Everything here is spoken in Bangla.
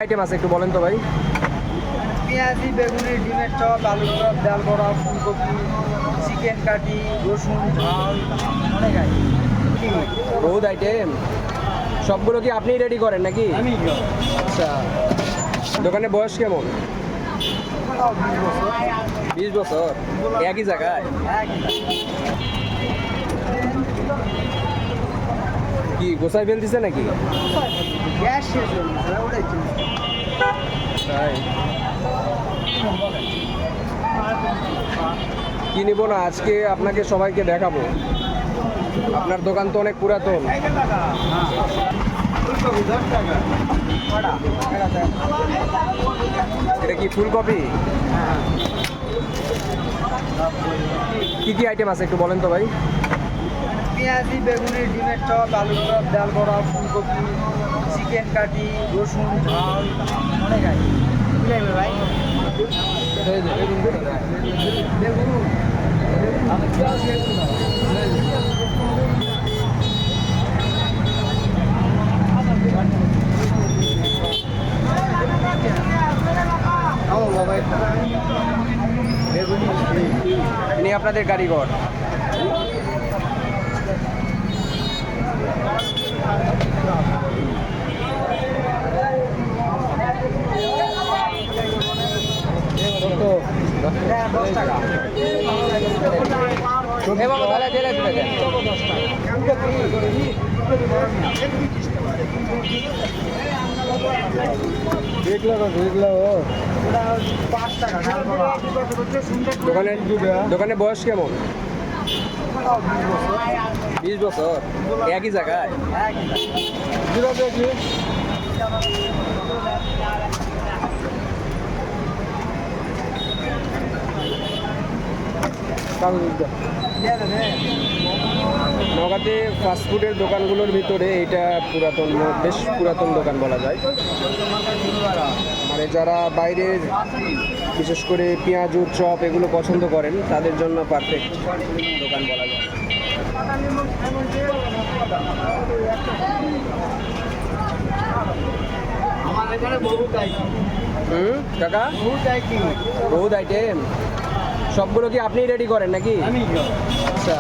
আইটেম আছে একটু বলেন তো ভাই। পেঁয়াজি, বেগুনি, ডিমের চপ, আলুর চপ, ডাল বড়া, ফুলকপি, চিকেন কাটি, রসুন ঝাল, অনেক আইটেম। বহুত আইটেম, সবগুলো কি আপনি রেডি করেন নাকি? আমি আচ্ছা, দোকানের বয়স কেমন? 20 বছর। একই জায়গায় কি গোছাই ফেলতেছে নাকি? গ্যাস শেষ হয়ে গেছে, ওটাই চিন্তা। তাই কি নিব না, আজকে আপনাকে সবাইকে দেখাবো। আপনার দোকান তো অনেক পুরাতন। ফুলকপি 10 টাকা। এটা কি ফুলকপি? হ্যাঁ। কি কি আইটেম আছে একটু বলেন তো ভাই। পেঁয়াজি, বেগুনি, ডিমের চপ, আলুর চপ, ডাল বড়া, ফুলকপি, চিকেন কাটি, রসুন ঝাল, অনেক আইটেম। কি লাগবে ভাই? বেগুন। ইনি আপনাদের কারিগর। হ্যাঁ, 10 টাকা। ওটা 5 টাকা ডাল বড়া। দোকানের বয়স কেমন? ওটাও 20 বছর। 20 বছর। একই জায়গায় নওগাঁতে ফাস্টফুডের দোকানগুলোর ভিতরে এটা পুরাতন, বেশ পুরাতন দোকান বলা যায়। মানে যারা বাইরের বিশেষ করে পেঁয়াজু চপ এগুলো পছন্দ করেন তাদের জন্য পারফেক্ট দোকান বলা যায়। আমার এখানে বহুত আইটেম। কাকা বহুত আইটেম। বহুত আইটেম, সবগুলো কি আপনি রেডি করেন নাকি? আমি আচ্ছা,